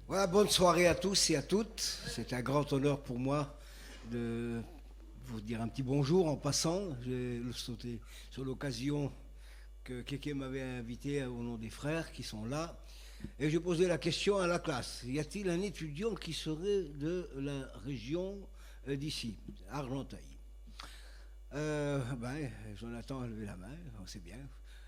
Voilà, bonne soirée à tous et à toutes. C'est un grand honneur pour moi de vous dire un petit bonjour en passant. J'ai sauté sur l'occasion que quelqu'un m'avait invité au nom des frères qui sont là. Et j'ai posé la question à la classe. Y a-t-il un étudiant qui serait de la région d'ici, Argenteuil? Jonathan a levé la main, c'est bien.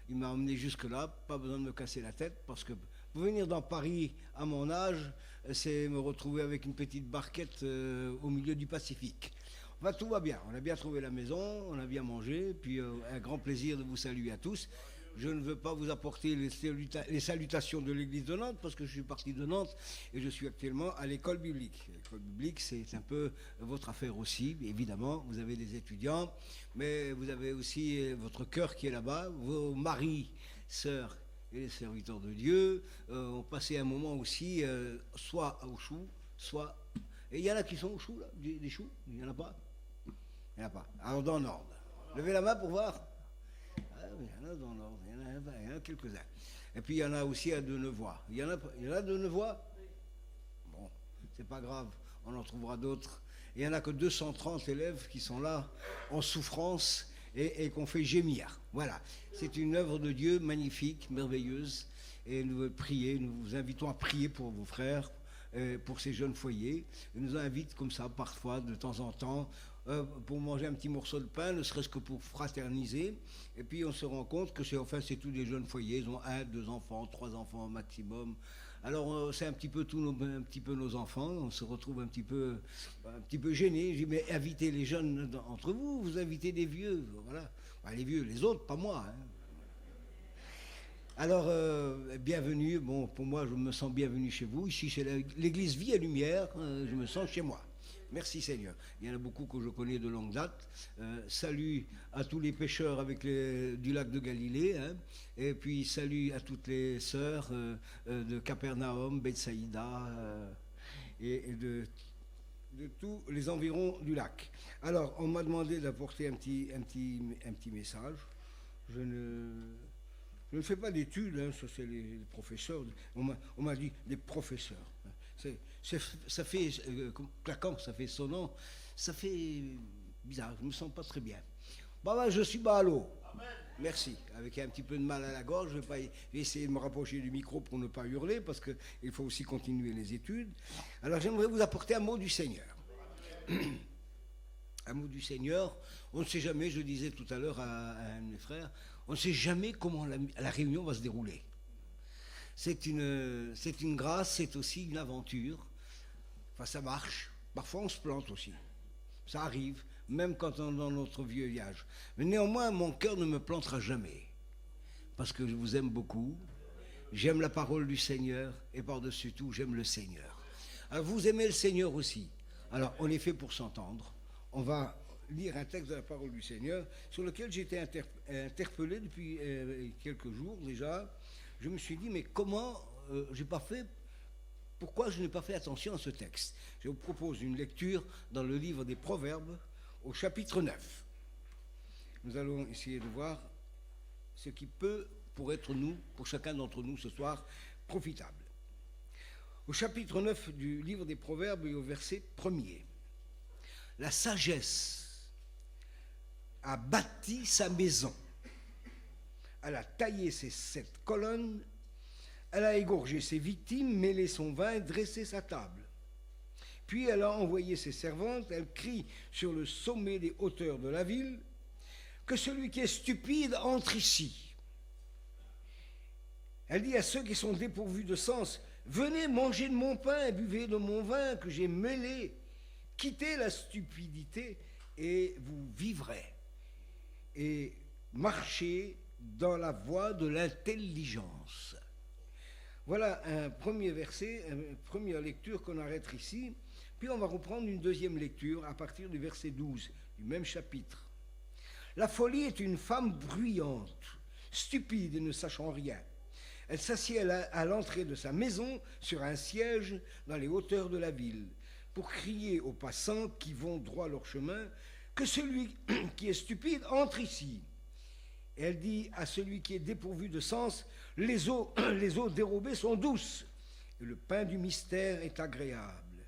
Il m'a emmené jusque-là, pas besoin de me casser la tête, parce que pour venir dans Paris à mon âge, c'est me retrouver avec une petite barquette au milieu du Pacifique. Enfin, tout va bien, on a bien trouvé la maison, on a bien mangé, puis un grand plaisir de vous saluer à tous. Je ne veux pas vous apporter les salutations de l'église de Nantes, parce que je suis parti de Nantes et je suis actuellement à l'école biblique. L'école biblique, c'est un peu votre affaire aussi, évidemment. Vous avez des étudiants, mais vous avez aussi votre cœur qui est là-bas, vos maris, sœurs et les serviteurs de Dieu ont passé un moment aussi, soit au chou, soit... Et il y en a qui sont au chou, là, des choux, il n'y en a pas. Il n'y en a pas. Alors dans l'ordre. Levez la main pour voir. Il y en a dans l'ordre, il y en a quelques-uns. Et puis il y en a aussi à Denevois. Il y en a à Denevois? Bon, c'est pas grave, on en trouvera d'autres. Il n'y en a que 230 élèves qui sont là en souffrance et qu'on fait gémir. Voilà, c'est une œuvre de Dieu magnifique, merveilleuse. Et nous vous invitons à prier pour vos frères, pour ces jeunes foyers. Ils nous invitent comme ça parfois, de temps en temps, pour manger un petit morceau de pain, ne serait-ce que pour fraterniser. Et puis on se rend compte que c'est tous des jeunes foyers. Ils ont 1, 2 enfants, 3 enfants au maximum. Alors c'est un petit peu un petit peu nos enfants. On se retrouve un petit peu gênés. Je dis mais invitez les jeunes entre vous, vous invitez des vieux, voilà. Enfin, les vieux, les autres, pas moi. Hein. Alors, bienvenue. Bon, pour moi, je me sens bienvenu chez vous. Ici, c'est l'église Vie et Lumière. Je me sens chez moi. Merci Seigneur. Il y en a beaucoup que je connais de longue date. Salut à tous les pêcheurs du lac de Galilée. Hein. Et puis, salut à toutes les sœurs de Capernaum, Bethsaïda et de tous les environs du lac. Alors, on m'a demandé d'apporter un petit message. Je ne fais pas d'études, hein, ça c'est les professeurs. On m'a dit les professeurs. Ça fait claquant, ça fait sonnant, ça fait bizarre, je ne me sens pas très bien. Je suis ballot. Merci. Avec un petit peu de mal à la gorge, je vais essayer de me rapprocher du micro pour ne pas hurler, parce qu'il faut aussi continuer les études. Alors j'aimerais vous apporter un mot du Seigneur. Un mot du Seigneur. On ne sait jamais, je disais tout à l'heure à un de mes frères, on ne sait jamais comment la réunion va se dérouler. C'est une grâce, c'est aussi une aventure. Enfin, ça marche. Parfois, on se plante aussi. Ça arrive, même quand on est dans notre vieillage. Mais néanmoins, mon cœur ne me plantera jamais. Parce que je vous aime beaucoup. J'aime la parole du Seigneur. Et par-dessus tout, j'aime le Seigneur. Alors, vous aimez le Seigneur aussi. Alors, on est fait pour s'entendre. On va lire un texte de la parole du Seigneur sur lequel j'ai été interpellé depuis quelques jours déjà. Je me suis dit, mais pourquoi je n'ai pas fait attention à ce texte? Je vous propose une lecture dans le livre des Proverbes au chapitre 9. Nous allons essayer de voir ce qui peut, pour chacun d'entre nous ce soir, profitable. Au chapitre 9 du livre des Proverbes et au verset 1er. La sagesse a bâti sa maison. Elle a taillé ses 7 colonnes. Elle a égorgé ses victimes, mêlé son vin, dressé sa table. Puis elle a envoyé ses servantes. Elle crie sur le sommet des hauteurs de la ville que celui qui est stupide entre ici. Elle dit à ceux qui sont dépourvus de sens, venez manger de mon pain et buvez de mon vin que j'ai mêlé. Quittez la stupidité et vous vivrez. Et marchez dans la voie de l'intelligence. Voilà un premier verset, une première lecture qu'on arrête ici. Puis on va reprendre une deuxième lecture à partir du verset 12 du même chapitre. La folie est une femme bruyante, stupide et ne sachant rien. Elle s'assied à l'entrée de sa maison sur un siège dans les hauteurs de la ville, pour crier aux passants qui vont droit leur chemin que celui qui est stupide entre ici. Et elle dit à celui qui est dépourvu de sens, les eaux dérobées sont douces et le pain du mystère est agréable.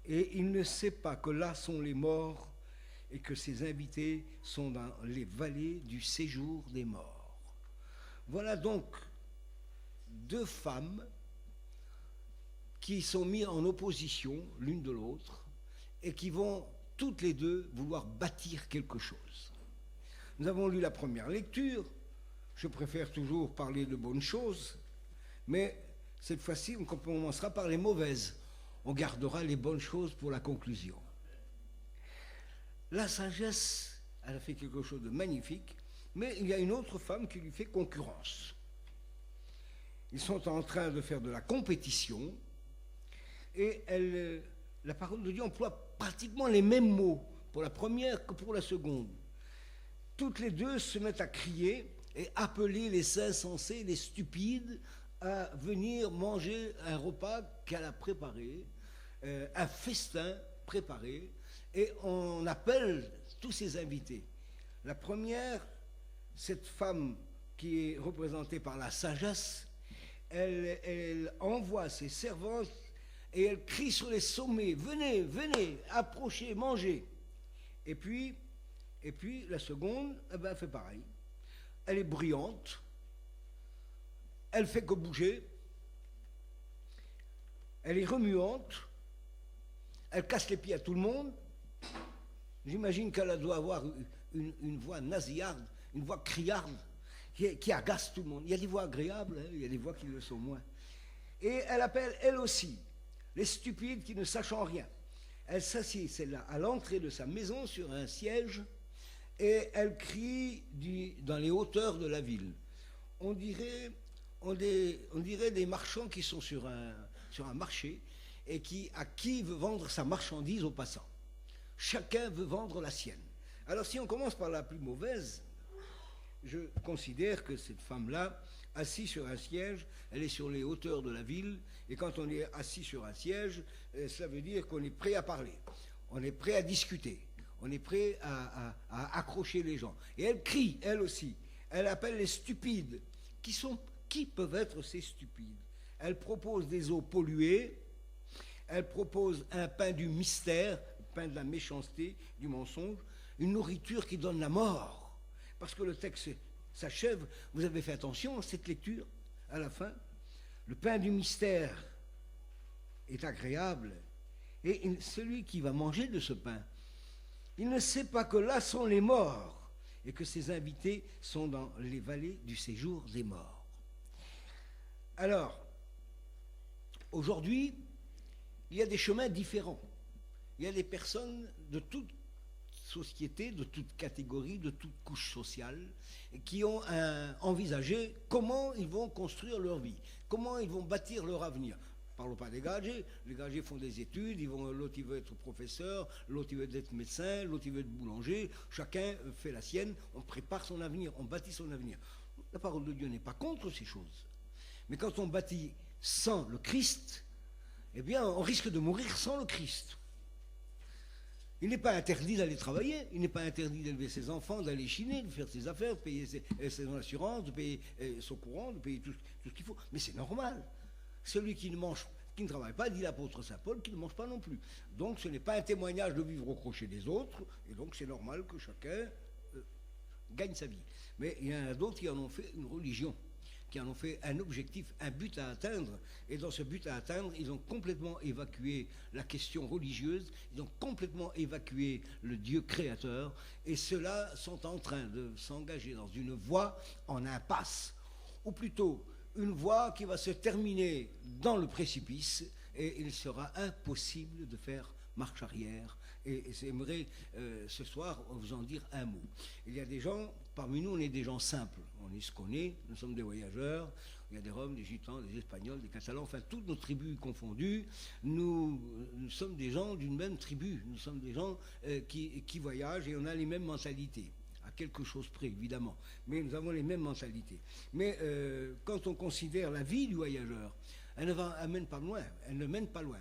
Et il ne sait pas que là sont les morts et que ses invités sont dans les vallées du séjour des morts. Voilà donc deux femmes qui sont mises en opposition l'une de l'autre et qui vont toutes les deux vouloir bâtir quelque chose. Nous avons lu la première lecture. Je préfère toujours parler de bonnes choses, mais cette fois-ci, on commencera par les mauvaises. On gardera les bonnes choses pour la conclusion. La sagesse, elle a fait quelque chose de magnifique, mais il y a une autre femme qui lui fait concurrence. Ils sont en train de faire de la compétition, et la parole de Dieu emploie pratiquement les mêmes mots pour la première que pour la seconde. Toutes les deux se mettent à crier et appeler les insensés, les stupides, à venir manger un repas qu'elle a préparé, un festin préparé, et on appelle tous ses invités. La première, cette femme qui est représentée par la sagesse, elle envoie ses servantes et elle crie sur les sommets, venez, venez, approchez, mangez. Et puis la seconde, elle fait pareil. Elle est bruyante, elle fait que bouger, elle est remuante, elle casse les pieds à tout le monde. J'imagine qu'elle doit avoir une voix nasillarde, une voix criarde, qui agace tout le monde. Il y a des voix agréables, hein, il y a des voix qui le sont moins. Et elle appelle, elle aussi, les stupides qui ne sachant rien. Elle s'assied, celle-là, à l'entrée de sa maison sur un siège, et elle crie dans les hauteurs de la ville. On dirait des marchands qui sont sur un marché et à qui veut vendre sa marchandise aux passants. Chacun veut vendre la sienne. Alors si on commence par la plus mauvaise, je considère que cette femme-là, assise sur un siège, elle est sur les hauteurs de la ville, et quand on est assis sur un siège, ça veut dire qu'on est prêt à parler, on est prêt à discuter, on est prêt à accrocher les gens. Et elle crie, elle aussi, elle appelle les stupides. Qui peuvent être ces stupides? Elle propose des eaux polluées, elle propose un pain du mystère, pain de la méchanceté, du mensonge, une nourriture qui donne la mort. Parce que le texte s'achève, vous avez fait attention à cette lecture, à la fin. Le pain du mystère est agréable, et celui qui va manger de ce pain, il ne sait pas que là sont les morts, et que ses invités sont dans les vallées du séjour des morts. Alors, aujourd'hui, il y a des chemins différents. Il y a des personnes de toute société, de toute catégorie, de toute couche sociale, qui ont envisagé comment ils vont construire leur vie, comment ils vont bâtir leur avenir. Parlons pas des gadgets. Les gadgets font des études, l'autre il veut être professeur, l'autre il veut être médecin, l'autre il veut être boulanger. Chacun fait la sienne, on prépare son avenir, on bâtit son avenir. La parole de Dieu n'est pas contre ces choses. Mais quand on bâtit sans le Christ, eh bien on risque de mourir sans le Christ. Il n'est pas interdit d'aller travailler, il n'est pas interdit d'élever ses enfants, d'aller chiner, de faire ses affaires, de payer ses assurances, de payer son courant, de payer tout ce qu'il faut. Mais c'est normal. Celui qui ne travaille pas, dit l'apôtre Saint Paul, qui ne mange pas non plus. Donc ce n'est pas un témoignage de vivre au crochet des autres, et donc c'est normal que chacun gagne sa vie. Mais il y en a d'autres qui en ont fait une religion, qui en ont fait un objectif, un but à atteindre. Et dans ce but à atteindre, ils ont complètement évacué la question religieuse, ils ont complètement évacué le Dieu créateur, et ceux-là sont en train de s'engager dans une voie en impasse, ou plutôt une voie qui va se terminer dans le précipice, et il sera impossible de faire marche arrière. Et j'aimerais ce soir vous en dire un mot. Il y a des gens, parmi nous on est des gens simples, on est ce qu'on est, nous sommes des voyageurs, il y a des Roms, des Gitans, des Espagnols, des Catalans, enfin toutes nos tribus confondues, nous sommes des gens d'une même tribu, nous sommes des gens qui voyagent et on a les mêmes mentalités. À quelque chose près, évidemment, mais nous avons les mêmes mentalités. Mais quand on considère la vie du voyageur, elle ne mène pas loin. Elle ne mène pas loin.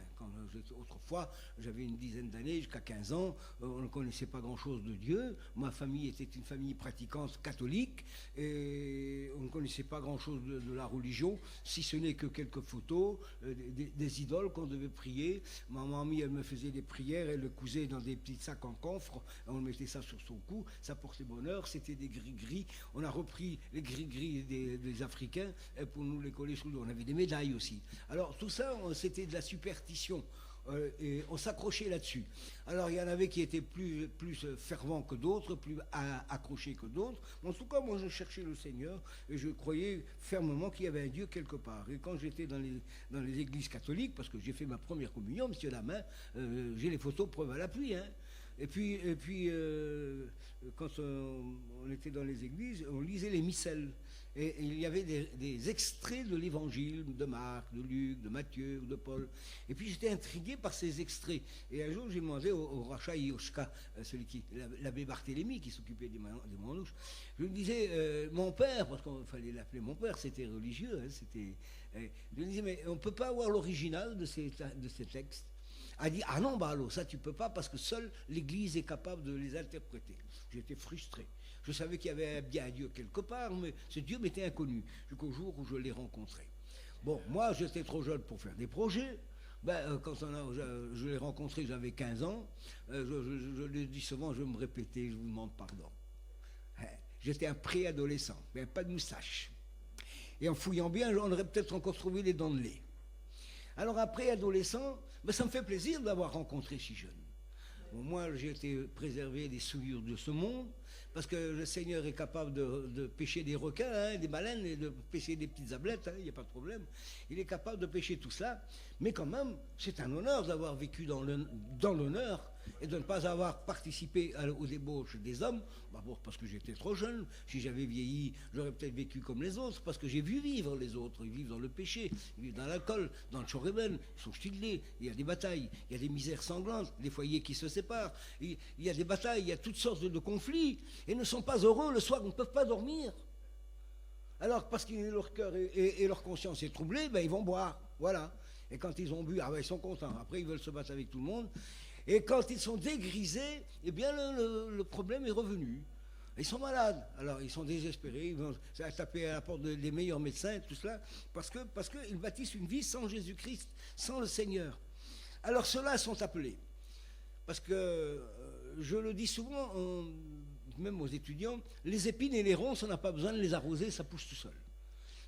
Autrefois, j'avais une dizaine d'années, jusqu'à 15 ans, on ne connaissait pas grand-chose de Dieu. Ma famille était une famille pratiquante catholique et on ne connaissait pas grand-chose de la religion, si ce n'est que quelques photos, des idoles qu'on devait prier. Ma mamie, elle me faisait des prières, elle le cousait dans des petits sacs en camphre, on mettait ça sur son cou, ça portait bonheur, c'était des gris-gris. On a repris les gris-gris des Africains pour nous les coller sous le dos. On avait des médailles aussi. Alors tout ça, c'était de la superstition. Et on s'accrochait là-dessus. Alors il y en avait qui étaient plus fervents que d'autres, plus accrochés que d'autres. En tout cas, moi je cherchais le Seigneur et je croyais fermement qu'il y avait un Dieu quelque part. Et quand j'étais dans les églises catholiques, parce que j'ai fait ma première communion, monsieur Lamain, j'ai les photos preuve à l'appui, hein. Et puis quand on était dans les églises, on lisait les missels. Et il y avait des extraits de l'évangile de Marc, de Luc, de Matthieu ou de Paul. Et puis j'étais intrigué par ces extraits. Et un jour, j'ai demandé au Racha Yoshka, l'abbé Barthélemy qui s'occupait des manouches, je lui disais, mon père, parce qu'il fallait l'appeler mon père, c'était religieux, hein, je lui disais, mais on ne peut pas avoir l'original de ces textes. A dit, ah non, bah alors ça tu peux pas parce que seule l'Église est capable de les interpréter. J'étais frustré. Je savais qu'il y avait bien un Dieu quelque part, mais ce Dieu m'était inconnu, jusqu'au jour où je l'ai rencontré. Bon, moi j'étais trop jeune pour faire des projets. Quand je l'ai rencontré, j'avais 15 ans. Je le dis souvent, je me répétais, je vous demande pardon. J'étais un préadolescent, mais pas de moustache. Et en fouillant bien, on aurait peut-être encore trouvé des dents de lait. Alors après, adolescent, ça me fait plaisir d'avoir rencontré si jeune. Bon, moi, j'ai été préservé des souillures de ce monde, parce que le Seigneur est capable de pêcher des requins, hein, des baleines, et de pêcher des petites ablettes, il n'y a pas de problème. Il est capable de pêcher tout cela, mais quand même, c'est un honneur d'avoir vécu dans l'honneur et de ne pas avoir participé aux débauches des hommes. D'abord parce que j'étais trop jeune. Si j'avais vieilli, j'aurais peut-être vécu comme les autres, parce que j'ai vu vivre les autres. Ils vivent dans le péché, ils vivent dans l'alcool, dans le chorében, ils sont stylés, il y a des batailles, il y a des misères sanglantes, des foyers qui se séparent, il y a des batailles, il y a toutes sortes de conflits, et ne sont pas heureux le soir, ils ne peuvent pas dormir. Alors, parce que leur cœur et leur conscience est troublée, ils vont boire, voilà. Et quand ils ont bu, ils sont contents. Après, ils veulent se battre avec tout le monde. Et quand ils sont dégrisés, eh bien, le problème est revenu. Ils sont malades. Alors, ils sont désespérés. Ils vont taper à la porte des meilleurs médecins, tout cela, parce qu'ils bâtissent une vie sans Jésus-Christ, sans le Seigneur. Alors, ceux-là sont appelés. Parce que, je le dis souvent, même aux étudiants, les épines et les ronces, on n'a pas besoin de les arroser, ça pousse tout seul.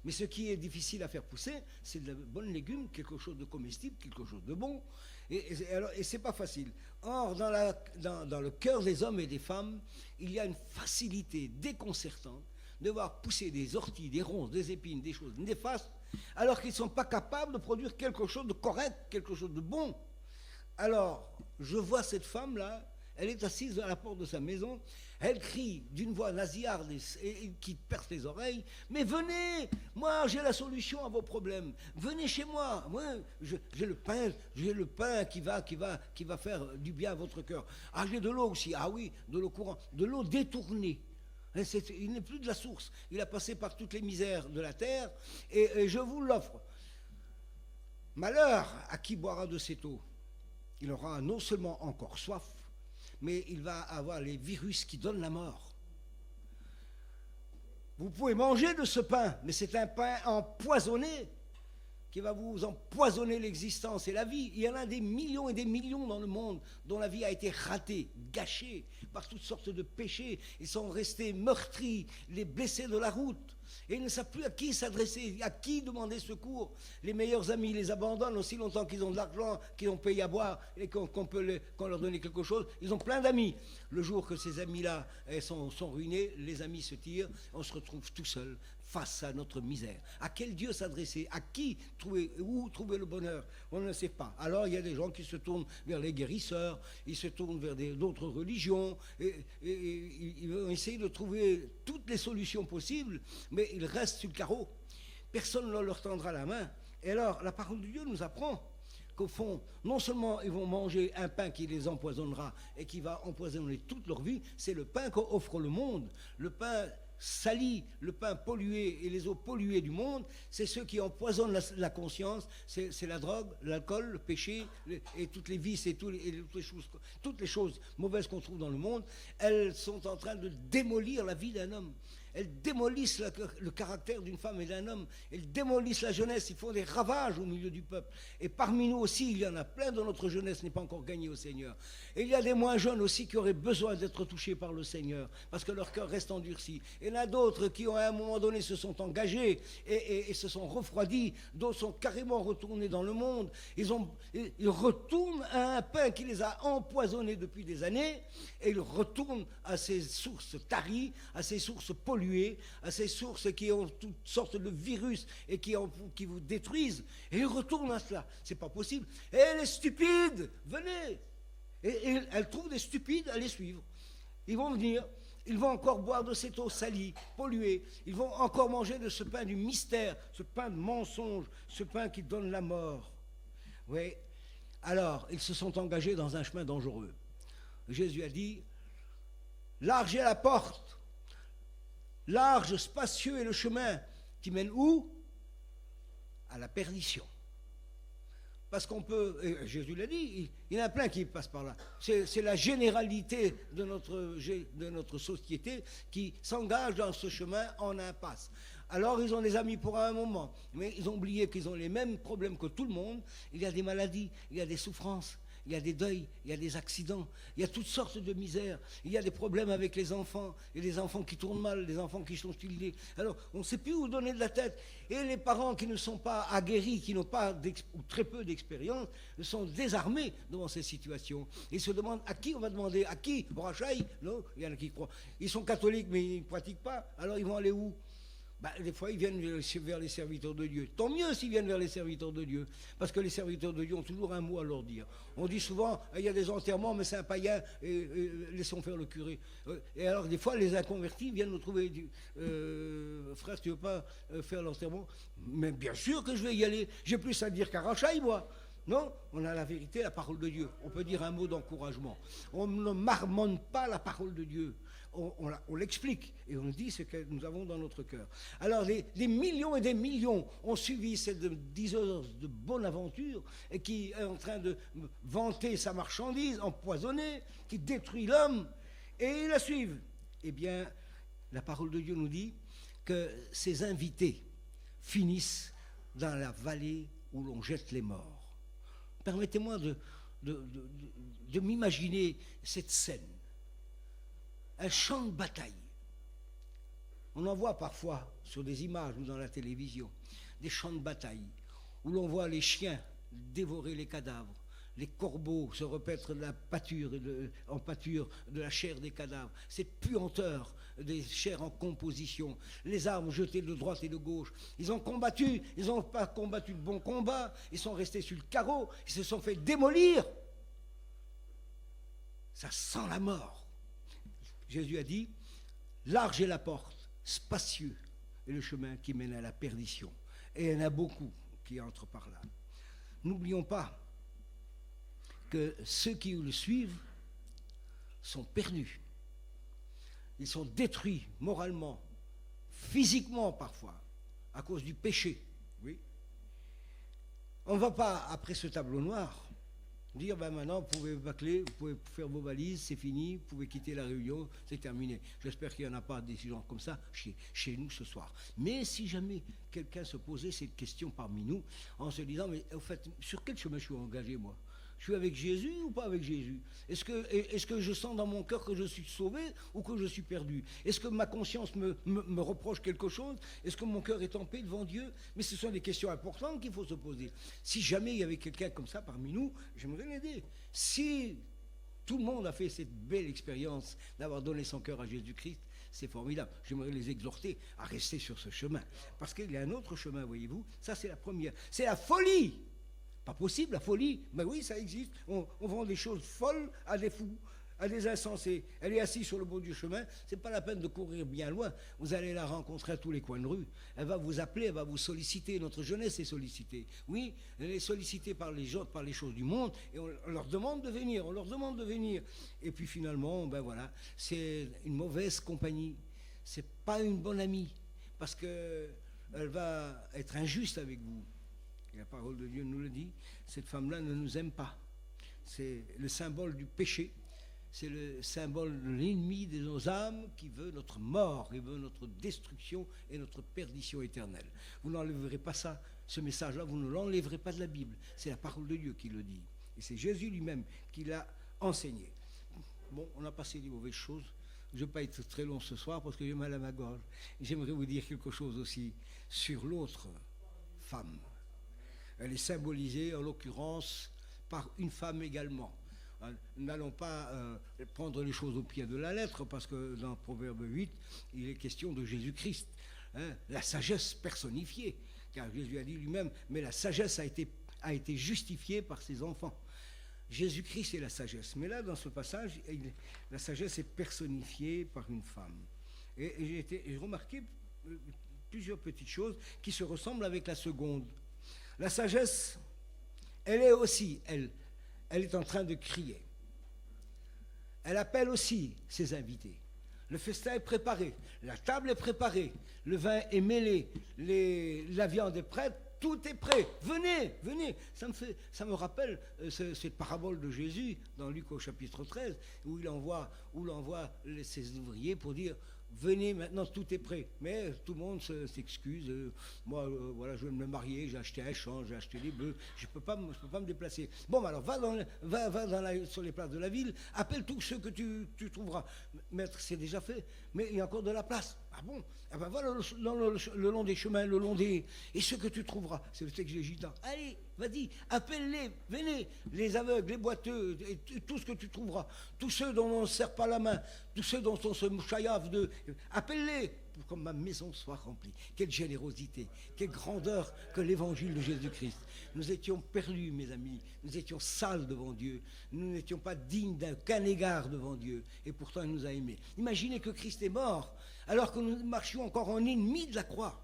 Mais ce qui est difficile à faire pousser, c'est de la bonne légume, quelque chose de comestible, quelque chose de bon. Et c'est pas facile. Or, dans le cœur des hommes et des femmes, il y a une facilité déconcertante de voir pousser des orties, des ronces, des épines, des choses néfastes, alors qu'ils ne sont pas capables de produire quelque chose de correct, quelque chose de bon. Alors, je vois cette femme-là, elle est assise à la porte de sa maison, elle crie d'une voix nasillarde et qui perce les oreilles, mais venez, moi j'ai la solution à vos problèmes, venez chez moi, j'ai le pain qui va faire du bien à votre cœur. Ah, j'ai de l'eau aussi, ah oui, de l'eau courante, de l'eau détournée. Il n'est plus de la source, il a passé par toutes les misères de la terre, et je vous l'offre. Malheur à qui boira de cette eau. Il aura non seulement encore soif, mais il va avoir les virus qui donnent la mort. Vous pouvez manger de ce pain, mais c'est un pain empoisonné qui va vous empoisonner l'existence et la vie. Il y en a des millions et des millions dans le monde dont la vie a été ratée, gâchée par toutes sortes de péchés. Ils sont restés meurtris, les blessés de la route. Et ils ne savent plus à qui s'adresser, à qui demander secours. Les meilleurs amis les abandonnent aussi longtemps qu'ils ont de l'argent, qu'ils ont payé à boire et qu'on leur donne quelque chose. Ils ont plein d'amis. Le jour que ces amis-là sont ruinés, les amis se tirent, on se retrouve tout seul face à notre misère. À quel Dieu s'adresser? À qui où trouver le bonheur? On ne sait pas. Alors il y a des gens qui se tournent vers les guérisseurs, ils se tournent vers d'autres religions, et ils vont essayer de trouver toutes les solutions possibles, mais ils restent sur le carreau. Personne ne leur tendra la main. Et alors la parole de Dieu nous apprend qu'au fond, non seulement ils vont manger un pain qui les empoisonnera et qui va empoisonner toute leur vie, c'est le pain qu'offre le monde, le pain sali, le pain pollué et les eaux polluées du monde, c'est ceux qui empoisonnent la conscience, c'est la drogue, l'alcool, le péché, et toutes les vices et toutes les choses mauvaises qu'on trouve dans le monde, elles sont en train de démolir la vie d'un homme. Elles démolissent le caractère d'une femme et d'un homme. Elles démolissent la jeunesse. Ils font des ravages au milieu du peuple. Et parmi nous aussi, il y en a plein de notre jeunesse n'est pas encore gagnée au Seigneur. Et il y a des moins jeunes aussi qui auraient besoin d'être touchés par le Seigneur parce que leur cœur reste endurci. Et il y en a d'autres qui, à un moment donné, se sont engagés et se sont refroidis. D'autres sont carrément retournés dans le monde. Ils retournent à un pain qui les a empoisonnés depuis des années et ils retournent à ces sources taries, à ces sources polluées, à ces sources qui ont toutes sortes de virus et qui vous détruisent, et ils retournent à cela. C'est pas possible. Et les stupides, venez. Et elles trouvent des stupides à les suivre. Ils vont venir, ils vont encore boire de cette eau salie, polluée. Ils vont encore manger de ce pain du mystère, ce pain de mensonge, ce pain qui donne la mort. Oui. Alors, ils se sont engagés dans un chemin dangereux. Jésus a dit, large est la porte, large, spacieux est le chemin qui mène où? À la perdition. Parce qu'on peut, Jésus l'a dit, il y en a plein qui passent par là. C'est la généralité de notre société qui s'engage dans ce chemin en impasse. Alors ils ont des amis pour un moment, mais ils ont oublié qu'ils ont les mêmes problèmes que tout le monde. Il y a des maladies, il y a des souffrances, il y a des deuils, il y a des accidents, il y a toutes sortes de misères, il y a des problèmes avec les enfants, et des enfants qui tournent mal, des enfants qui sont tildés. Alors, on ne sait plus où donner de la tête. Et les parents qui ne sont pas aguerris, qui n'ont pas ou très peu d'expérience, sont désarmés devant ces situations. Ils se demandent à qui on va demander, à qui? Au Rachaï? Non, il y en a qui croient. Ils sont catholiques, mais ils ne pratiquent pas, alors ils vont aller où? Des fois, ils viennent vers les serviteurs de Dieu. Tant mieux s'ils viennent vers les serviteurs de Dieu, parce que les serviteurs de Dieu ont toujours un mot à leur dire. On dit souvent, il y a des enterrements, mais c'est un païen, et laissons faire le curé. Et alors, des fois, les inconvertis viennent nous trouver, frère, tu ne veux pas faire l'enterrement? Mais bien sûr que je vais y aller. J'ai plus à dire qu'à Rachaï, moi. Non, on a la vérité, la parole de Dieu. On peut dire un mot d'encouragement. On ne marmonne pas la parole de Dieu. On l'explique et on dit ce que nous avons dans notre cœur. Alors, des millions et des millions ont suivi cette 10 heures de bonne aventure et qui est en train de vanter sa marchandise empoisonnée, qui détruit l'homme, et ils la suivent. Eh bien, la parole de Dieu nous dit que ces invités finissent dans la vallée où l'on jette les morts. Permettez-moi de m'imaginer cette scène. Un champ de bataille. On en voit parfois sur des images ou dans la télévision, des champs de bataille où l'on voit les chiens dévorer les cadavres, les corbeaux se repaître de la pâture en pâture de la chair des cadavres, cette puanteur des chairs en composition, les armes jetées de droite et de gauche. Ils ont combattu, ils n'ont pas combattu de bon combat, ils sont restés sur le carreau, ils se sont fait démolir. Ça sent la mort. Jésus a dit, large est la porte, spacieux est le chemin qui mène à la perdition. Et il y en a beaucoup qui entrent par là. N'oublions pas que ceux qui le suivent sont perdus. Ils sont détruits moralement, physiquement parfois, à cause du péché. Oui. On ne va pas, après ce tableau noir, dire maintenant vous pouvez bâcler, vous pouvez faire vos valises, c'est fini, vous pouvez quitter la réunion, c'est terminé. J'espère qu'il n'y en a pas des gens comme ça chez nous ce soir. Mais si jamais quelqu'un se posait cette question parmi nous en se disant, mais au fait, sur quel chemin je suis engagé moi? Je suis avec Jésus ou pas avec Jésus? Est-ce que je sens dans mon cœur que je suis sauvé ou que je suis perdu? Est-ce que ma conscience me reproche quelque chose? Est-ce que mon cœur est en paix devant Dieu? Mais ce sont des questions importantes qu'il faut se poser. Si jamais il y avait quelqu'un comme ça parmi nous, j'aimerais l'aider. Si tout le monde a fait cette belle expérience d'avoir donné son cœur à Jésus-Christ, c'est formidable. J'aimerais les exhorter à rester sur ce chemin. Parce qu'il y a un autre chemin, voyez-vous. Ça, c'est la première. C'est la folie. Pas possible, la folie. Mais oui, ça existe. On vend des choses folles à des fous, à des insensés. Elle est assise sur le bord du chemin. C'est pas la peine de courir bien loin. Vous allez la rencontrer à tous les coins de rue. Elle va vous appeler, elle va vous solliciter. Notre jeunesse est sollicitée. Oui, elle est sollicitée par les gens, par les choses du monde. Et on leur demande de venir. On leur demande de venir. Et puis finalement, ben voilà, c'est une mauvaise compagnie. c'est pas une bonne amie, parce qu'elle va être injuste avec vous. Et la parole de Dieu nous le dit, cette femme-là ne nous aime pas. C'est le symbole du péché, c'est le symbole de l'ennemi de nos âmes qui veut notre mort, qui veut notre destruction et notre perdition éternelle. Vous n'enlèverez pas ça, ce message-là, vous ne l'enlèverez pas de la Bible. C'est la parole de Dieu qui le dit. Et c'est Jésus lui-même qui l'a enseigné. Bon, on a passé des mauvaises choses. Je ne vais pas être très long ce soir parce que j'ai mal à ma gorge. J'aimerais vous dire quelque chose aussi sur l'autre femme. Elle est symbolisée, en l'occurrence, par une femme également. Nous n'allons pas prendre les choses au pied de la lettre, parce que dans Proverbe 8, il est question de Jésus-Christ, la sagesse personnifiée, car Jésus a dit lui-même, mais la sagesse a été justifiée par ses enfants. Jésus-Christ est la sagesse. Mais là, dans ce passage, la sagesse est personnifiée par une femme. Et j'ai remarqué plusieurs petites choses qui se ressemblent avec la seconde. La sagesse, elle est aussi, elle est en train de crier. Elle appelle aussi ses invités. Le festin est préparé, la table est préparée, le vin est mêlé, la viande est prête, tout est prêt. Venez, venez. Ça me rappelle cette parabole de Jésus dans Luc au chapitre 13, où il envoie ses ouvriers pour dire: venez, maintenant tout est prêt. Mais tout le monde s'excuse. Moi, voilà, je vais me marier, j'ai acheté un champ, j'ai acheté des bœufs, je peux pas me déplacer. Bon, alors va sur les places de la ville, appelle tous ceux que tu trouveras. Maître, c'est déjà fait, mais il y a encore de la place. Ah bon? Ah ben voilà, le long des chemins, et ceux que tu trouveras. C'est le texte des Gitans. Allez, vas-y, appelle-les, venez, les aveugles, les boiteux, et tout ce que tu trouveras. Tous ceux dont on ne serre pas la main, tous ceux dont on se mouchaillasse de... Appelle-les pour que ma maison soit remplie. Quelle générosité, quelle grandeur que l'évangile de Jésus-Christ. Nous étions perdus, mes amis, nous étions sales devant Dieu, nous n'étions pas dignes d'aucun égard devant Dieu, et pourtant il nous a aimés. Imaginez que Christ est mort, alors que nous marchions encore en ennemis de la croix.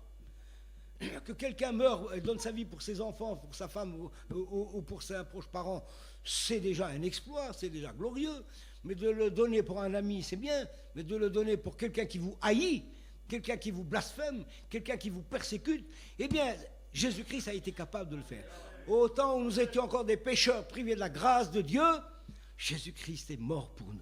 Que quelqu'un meure et donne sa vie pour ses enfants, pour sa femme ou pour ses proches parents, c'est déjà un exploit, c'est déjà glorieux. Mais de le donner pour un ami, c'est bien, mais de le donner pour quelqu'un qui vous haït, quelqu'un qui vous blasphème, quelqu'un qui vous persécute, eh bien, Jésus-Christ a été capable de le faire. Au temps où nous étions encore des pécheurs privés de la grâce de Dieu, Jésus-Christ est mort pour nous.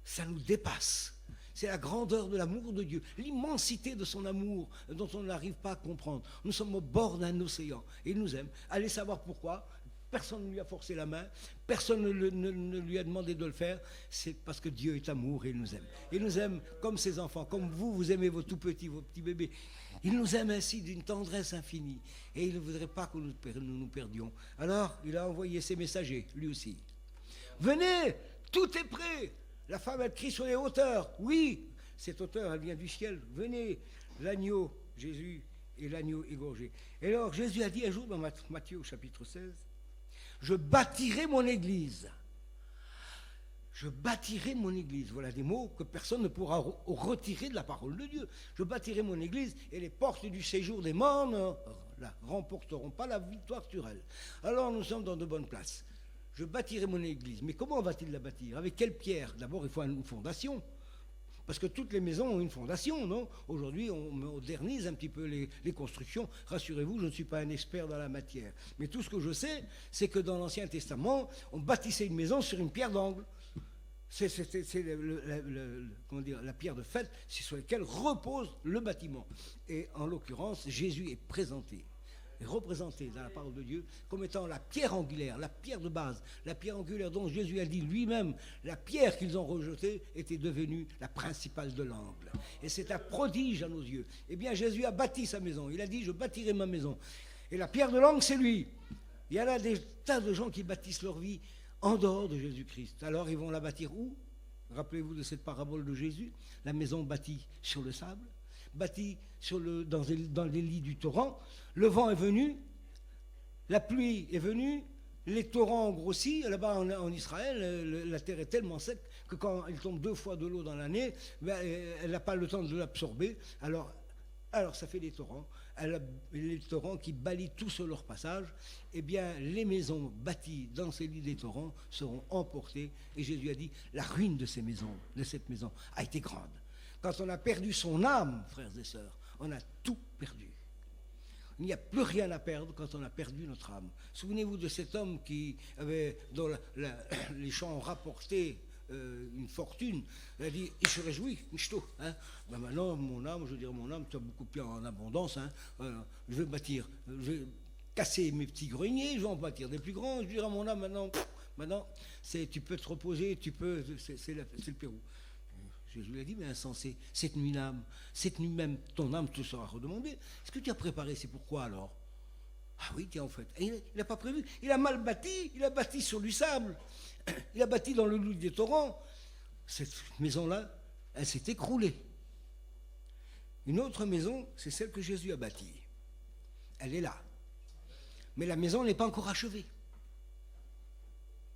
Ça nous dépasse. C'est la grandeur de l'amour de Dieu, l'immensité de son amour dont on n'arrive pas à comprendre. Nous sommes au bord d'un océan et il nous aime. Allez savoir pourquoi. Personne ne lui a forcé la main, personne ne lui a demandé de le faire. C'est parce que Dieu est amour et il nous aime. Il nous aime comme ses enfants, comme vous aimez vos tout petits, vos petits bébés. Il nous aime ainsi d'une tendresse infinie et il ne voudrait pas que nous nous perdions. Alors, il a envoyé ses messagers, lui aussi. Venez, tout est prêt. La femme, elle crie sur les hauteurs. Oui, cette hauteur, elle vient du ciel. Venez, l'agneau, Jésus, et l'agneau égorgé. Et alors, Jésus a dit un jour dans Matthieu au chapitre 16, je bâtirai mon église. Je bâtirai mon église. Voilà des mots que personne ne pourra retirer de la parole de Dieu. Je bâtirai mon église et les portes du séjour des morts ne remporteront pas la victoire sur elle. Alors, nous sommes dans de bonnes places. Je bâtirai mon église. Mais comment va-t-il la bâtir? Avec quelle pierre? D'abord, il faut une fondation. Parce que toutes les maisons ont une fondation, non? Aujourd'hui, on modernise un petit peu les constructions. Rassurez-vous, je ne suis pas un expert dans la matière. Mais tout ce que je sais, c'est que dans l'Ancien Testament, on bâtissait une maison sur une pierre d'angle. C'est la pierre de faite, c'est sur laquelle repose le bâtiment. Et en l'occurrence, Jésus est présenté. Est représenté dans la parole de Dieu comme étant la pierre angulaire, la pierre de base, la pierre angulaire dont Jésus a dit lui-même, la pierre qu'ils ont rejetée était devenue la principale de l'angle. Et c'est un prodige à nos yeux. Eh bien, Jésus a bâti sa maison. Il a dit, je bâtirai ma maison. Et la pierre de l'angle, c'est lui. Il y en a des tas de gens qui bâtissent leur vie en dehors de Jésus-Christ. Alors, ils vont la bâtir où? Rappelez-vous de cette parabole de Jésus, la maison bâtie sur le sable, bâtie dans les lits du torrent. Le vent est venu, la pluie est venue, les torrents ont grossi. Là-bas en Israël, la terre est tellement sec que quand il tombe 2 fois de l'eau dans l'année, elle n'a pas le temps de l'absorber. Alors ça fait des torrents. Les torrents qui balient tout sur leur passage. Eh bien, les maisons bâties dans ces lits des torrents seront emportées. Et Jésus a dit, la ruine de cette maison a été grande. Quand on a perdu son âme, frères et sœurs, on a tout perdu. Il n'y a plus rien à perdre quand on a perdu notre âme. Souvenez-vous de cet homme dont les champs ont rapporté une fortune. Il a dit, il se réjouit, Michto. Hein? Ben maintenant, mon âme, tu as beaucoup plus en abondance. Hein? Je vais bâtir, je vais casser mes petits greniers, je vais en bâtir des plus grands. Je dirais à mon âme, maintenant tu peux te reposer, c'est le Pérou. Jésus lui a dit, mais insensé, cette nuit même, ton âme te sera redemandée. Est-ce que tu as préparé? C'est pourquoi alors? Ah oui, tiens, en fait. Et il n'a pas prévu. Il a mal bâti, il a bâti sur du sable. Il a bâti dans le loup des torrents. Cette maison-là, elle s'est écroulée. Une autre maison, c'est celle que Jésus a bâtie. Elle est là. Mais la maison n'est pas encore achevée.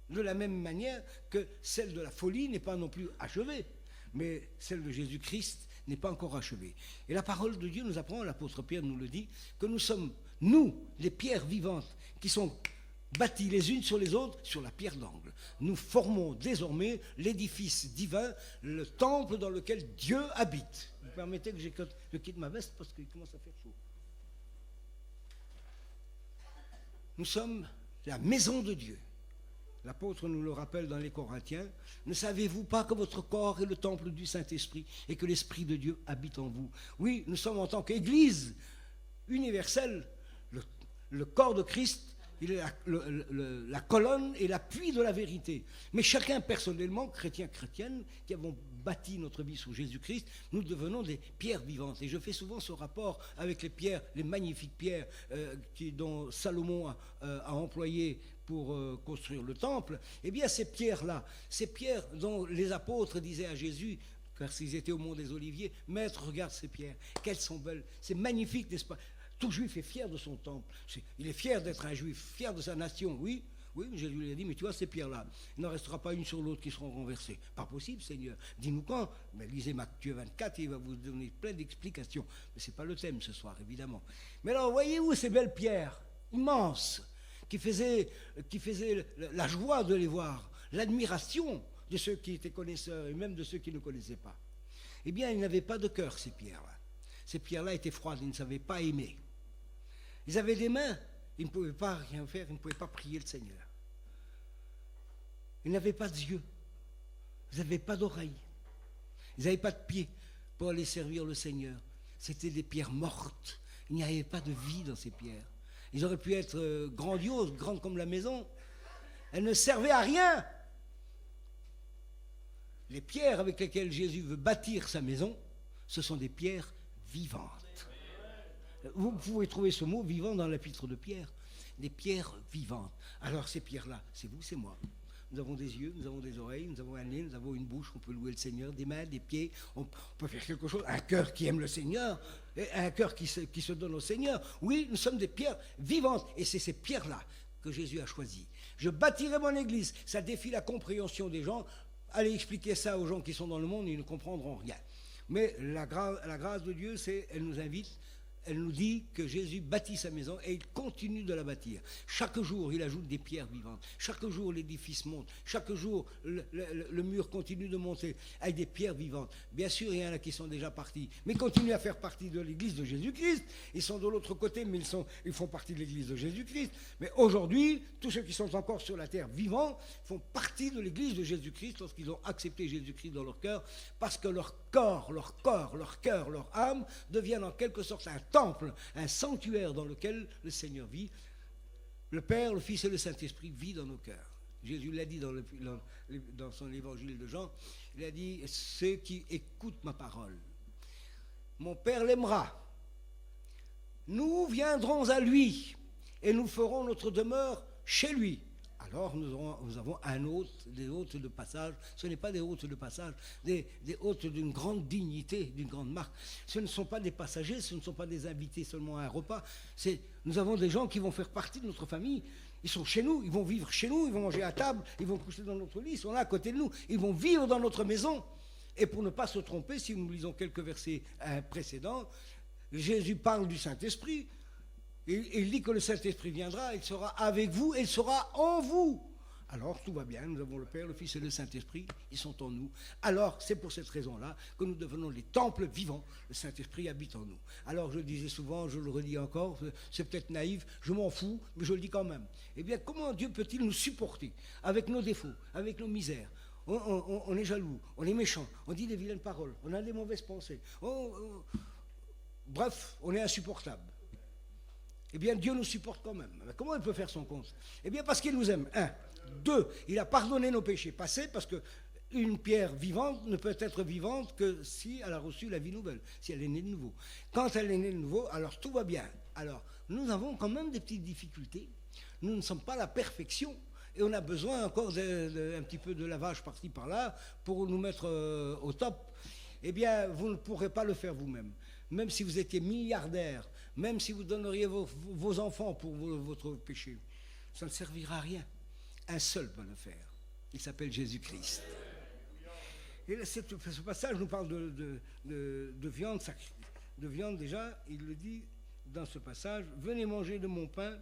De la même manière que celle de la folie n'est pas non plus achevée. Mais celle de Jésus-Christ n'est pas encore achevée. Et la parole de Dieu nous apprend, l'apôtre Pierre nous le dit, que nous sommes, nous, les pierres vivantes, qui sont bâties les unes sur les autres, sur la pierre d'angle. Nous formons désormais l'édifice divin, le temple dans lequel Dieu habite. Vous permettez que je quitte ma veste parce qu'il commence à faire chaud. Nous sommes la maison de Dieu. L'apôtre nous le rappelle dans les Corinthiens. Ne savez-vous pas que votre corps est le temple du Saint-Esprit et que l'Esprit de Dieu habite en vous? Oui, nous sommes en tant qu'Église universelle, le corps de Christ, il est la colonne et l'appui de la vérité. Mais chacun personnellement, chrétien, chrétienne, qui avons bâti notre vie sur Jésus-Christ, nous devenons des pierres vivantes. Et je fais souvent ce rapport avec les pierres, les magnifiques pierres dont Salomon a employé pour construire le temple. Eh bien, ces pierres-là, ces pierres dont les apôtres disaient à Jésus, car s'ils étaient au mont des Oliviers, Maître, regarde ces pierres, qu'elles sont belles, c'est magnifique, n'est-ce pas? Tout juif est fier de son temple. Il est fier d'être un juif, fier de sa nation, oui. Oui, Jésus lui a dit, mais tu vois ces pierres-là, il n'en restera pas une sur l'autre qui seront renversées. Pas possible, Seigneur. Dis-nous quand. Mais lisez Matthieu 24 et il va vous donner plein d'explications. Mais ce n'est pas le thème ce soir, évidemment. Mais alors, voyez-vous ces belles pierres immenses qui faisaient la joie de les voir, l'admiration de ceux qui étaient connaisseurs et même de ceux qui ne connaissaient pas. Eh bien, ils n'avaient pas de cœur, ces pierres-là. Ces pierres-là étaient froides, ils ne savaient pas aimer. Ils avaient des mains, ils ne pouvaient pas rien faire, ils ne pouvaient pas prier le Seigneur. Ils n'avaient pas d'yeux, ils n'avaient pas d'oreilles, ils n'avaient pas de pieds pour aller servir le Seigneur. C'était des pierres mortes, il n'y avait pas de vie dans ces pierres. Ils auraient pu être grandioses, grandes comme la maison. Elles ne servaient à rien. Les pierres avec lesquelles Jésus veut bâtir sa maison, ce sont des pierres vivantes. Vous pouvez trouver ce mot vivant dans l'épître de Pierre. Des pierres vivantes. Alors ces pierres-là, c'est vous, c'est moi. Nous avons des yeux, nous avons des oreilles, nous avons un nez, nous avons une bouche, on peut louer le Seigneur, des mains, des pieds, on peut faire quelque chose, un cœur qui aime le Seigneur, un cœur qui se donne au Seigneur. Oui, nous sommes des pierres vivantes, et c'est ces pierres-là que Jésus a choisies. Je bâtirai mon église, ça défie la compréhension des gens. Allez expliquer ça aux gens qui sont dans le monde, ils ne comprendront rien. Mais la grâce de Dieu, elle nous invite. Elle nous dit que Jésus bâtit sa maison et il continue de la bâtir. Chaque jour, il ajoute des pierres vivantes. Chaque jour, l'édifice monte. Chaque jour, le mur continue de monter avec des pierres vivantes. Bien sûr, il y en a qui sont déjà partis, mais continuent à faire partie de l'église de Jésus-Christ. Ils sont de l'autre côté, mais ils font partie de l'église de Jésus-Christ. Mais aujourd'hui, tous ceux qui sont encore sur la terre vivants font partie de l'église de Jésus-Christ lorsqu'ils ont accepté Jésus-Christ dans leur cœur, parce que leur corps, leur cœur, leur âme deviennent en quelque sorte un temple, un sanctuaire dans lequel le Seigneur vit. Le Père, le Fils et le Saint-Esprit vivent dans nos cœurs. Jésus l'a dit dans son évangile de Jean, il a dit, ceux qui écoutent ma parole, mon Père l'aimera. Nous viendrons à lui et nous ferons notre demeure chez lui. Alors nous avons des hôtes de passage. Ce n'est pas des hôtes de passage, des hôtes d'une grande dignité, d'une grande marque. Ce ne sont pas des passagers, ce ne sont pas des invités seulement à un repas. Nous avons des gens qui vont faire partie de notre famille. Ils sont chez nous, ils vont vivre chez nous, ils vont manger à table, ils vont coucher dans notre lit, ils sont là à côté de nous, ils vont vivre dans notre maison. Et pour ne pas se tromper, si nous lisons quelques versets précédents, Jésus parle du Saint-Esprit. Il dit que le Saint-Esprit viendra, il sera avec vous et il sera en vous. Alors tout va bien, nous avons le Père, le Fils et le Saint-Esprit, ils sont en nous. Alors c'est pour cette raison-là que nous devenons les temples vivants, le Saint-Esprit habite en nous. Alors je le disais souvent, je le redis encore, c'est peut-être naïf, je m'en fous, mais je le dis quand même. Eh bien comment Dieu peut-il nous supporter avec nos défauts, avec nos misères? On est jaloux, on est méchant, on dit des vilaines paroles, on a des mauvaises pensées. Bref, on est insupportable. Eh bien, Dieu nous supporte quand même. Mais comment il peut faire son compte? Eh bien, parce qu'il nous aime. 1. 2. Il a pardonné nos péchés passés, parce qu'une pierre vivante ne peut être vivante que si elle a reçu la vie nouvelle, si elle est née de nouveau. Quand elle est née de nouveau, alors tout va bien. Alors, nous avons quand même des petites difficultés. Nous ne sommes pas la perfection. Et on a besoin encore un petit peu de lavage par-ci, par-là, pour nous mettre au top. Eh bien, vous ne pourrez pas le faire vous-même. Même si vous étiez milliardaire, même si vous donneriez vos enfants pour votre péché, ça ne servira à rien. Un seul peut le faire. Il s'appelle Jésus-Christ. Et là, ce passage nous parle de viande sacrée. De viande, déjà, il le dit dans ce passage, « Venez manger de mon pain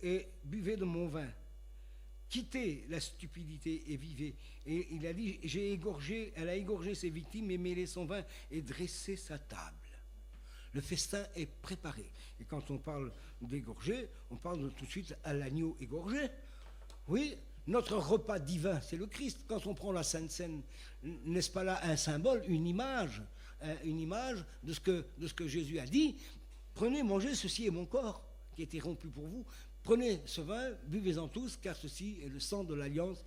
et buvez de mon vin. Quittez la stupidité et vivez. » Et il a dit, elle a égorgé ses victimes et mêlé son vin et dressé sa table. Le festin est préparé. Et quand on parle d'égorger, on parle tout de suite à l'agneau égorgé. Oui, notre repas divin, c'est le Christ. Quand on prend la Sainte Seine, n'est-ce pas là un symbole, une image de ce que Jésus a dit? Prenez, mangez, ceci est mon corps qui a été rompu pour vous. Prenez ce vin, buvez-en tous, car ceci est le sang de l'alliance